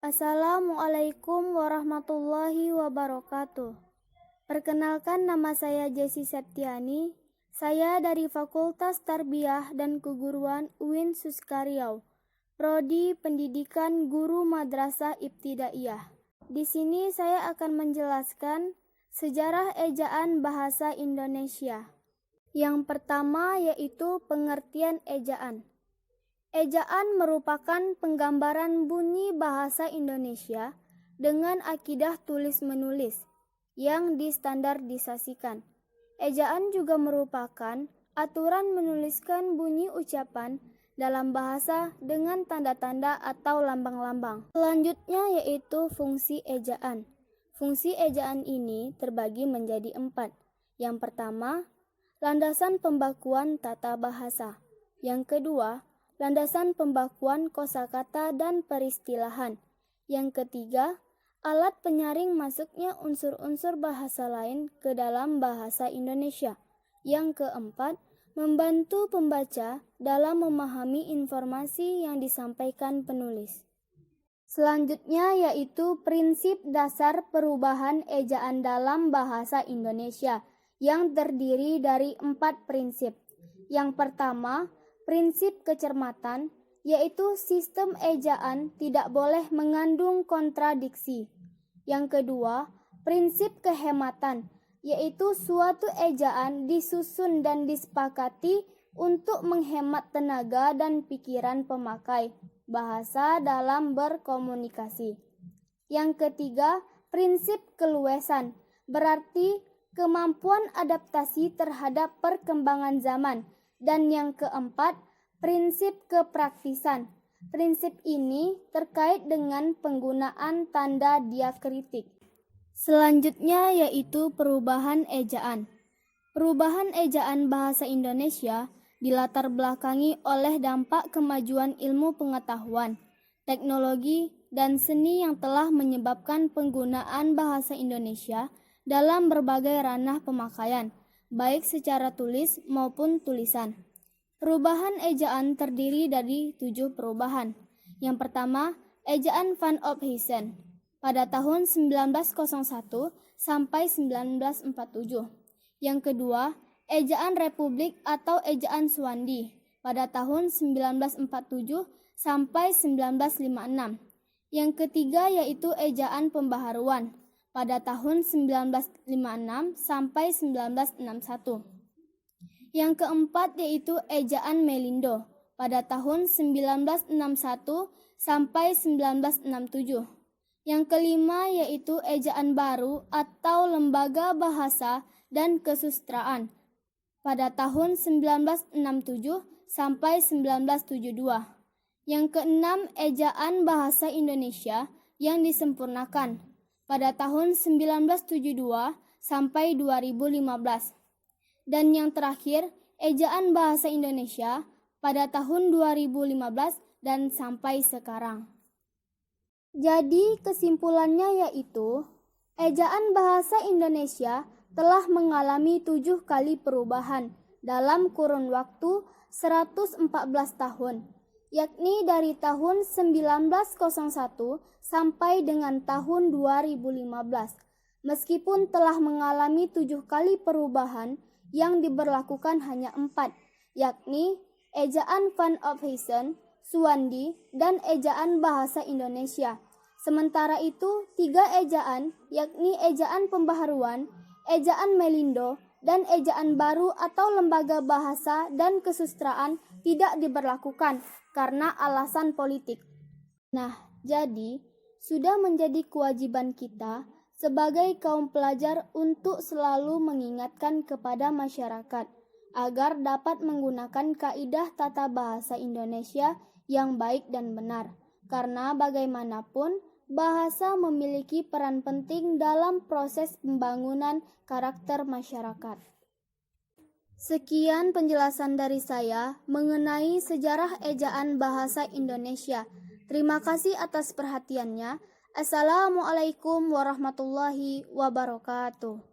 Assalamualaikum warahmatullahi wabarakatuh. Perkenalkan, nama saya Jessi Septiani. Saya dari Fakultas Tarbiyah dan Keguruan UIN Suskariau, Prodi Pendidikan Guru Madrasah Ibtidaiyah. Di sini saya akan menjelaskan sejarah ejaan bahasa Indonesia. Yang pertama yaitu pengertian ejaan. Ejaan merupakan penggambaran bunyi bahasa Indonesia dengan akidah tulis-menulis yang distandardisasikan. Ejaan juga merupakan aturan menuliskan bunyi ucapan dalam bahasa dengan tanda-tanda atau lambang-lambang. Selanjutnya yaitu fungsi ejaan. Fungsi ejaan ini terbagi menjadi 4. Yang pertama, landasan pembakuan tata bahasa. Yang kedua, landasan pembakuan kosakata dan peristilahan. Yang ketiga, alat penyaring masuknya unsur-unsur bahasa lain ke dalam bahasa Indonesia. Yang keempat, membantu pembaca dalam memahami informasi yang disampaikan penulis. Selanjutnya yaitu prinsip dasar perubahan ejaan dalam bahasa Indonesia yang terdiri dari 4 prinsip. Yang pertama, prinsip kecermatan, yaitu sistem ejaan tidak boleh mengandung kontradiksi. Yang kedua, prinsip kehematan, yaitu suatu ejaan disusun dan disepakati untuk menghemat tenaga dan pikiran pemakai bahasa dalam berkomunikasi. Yang ketiga, prinsip keluasan, berarti kemampuan adaptasi terhadap perkembangan zaman. Dan yang keempat, prinsip kepraktisan. Prinsip ini terkait dengan penggunaan tanda diakritik. Selanjutnya yaitu perubahan ejaan. Perubahan ejaan bahasa Indonesia dilatar belakangi oleh dampak kemajuan ilmu pengetahuan, teknologi, dan seni yang telah menyebabkan penggunaan bahasa Indonesia dalam berbagai ranah pemakaian, baik secara tulis maupun tulisan. Perubahan ejaan terdiri dari 7 perubahan. Yang pertama, ejaan Van Ophuijsen pada tahun 1901 sampai 1947. Yang kedua, ejaan Republik atau ejaan Suwandi pada tahun 1947 sampai 1956. Yang ketiga yaitu ejaan Pembaharuan pada tahun 1956 sampai 1961. Yang keempat yaitu ejaan Melindo pada tahun 1961 sampai 1967. Yang kelima yaitu ejaan baru atau Lembaga Bahasa dan Kesusastraan pada tahun 1967 sampai 1972. Yang keenam ejaan bahasa Indonesia yang disempurnakan pada tahun 1972 sampai 2015. Dan yang terakhir, ejaan bahasa Indonesia pada tahun 2015 dan sampai sekarang. Jadi kesimpulannya yaitu, ejaan bahasa Indonesia telah mengalami 7 kali perubahan dalam kurun waktu 114 tahun, yakni dari tahun 1901 sampai dengan tahun 2015. Meskipun telah mengalami 7 kali perubahan, yang diberlakukan hanya 4, yakni ejaan Van Ophuijsen, Suwandi, dan ejaan bahasa Indonesia. Sementara itu, 3 ejaan, yakni ejaan Pembaharuan, ejaan Melindo, dan ejaan baru atau Lembaga Bahasa dan Kesusastraan tidak diberlakukan karena alasan politik. Nah, jadi sudah menjadi kewajiban kita sebagai kaum pelajar untuk selalu mengingatkan kepada masyarakat agar dapat menggunakan kaidah tata bahasa Indonesia yang baik dan benar. Karena bagaimanapun, bahasa memiliki peran penting dalam proses pembangunan karakter masyarakat. Sekian penjelasan dari saya mengenai sejarah ejaan bahasa Indonesia. Terima kasih atas perhatiannya. Assalamualaikum warahmatullahi wabarakatuh.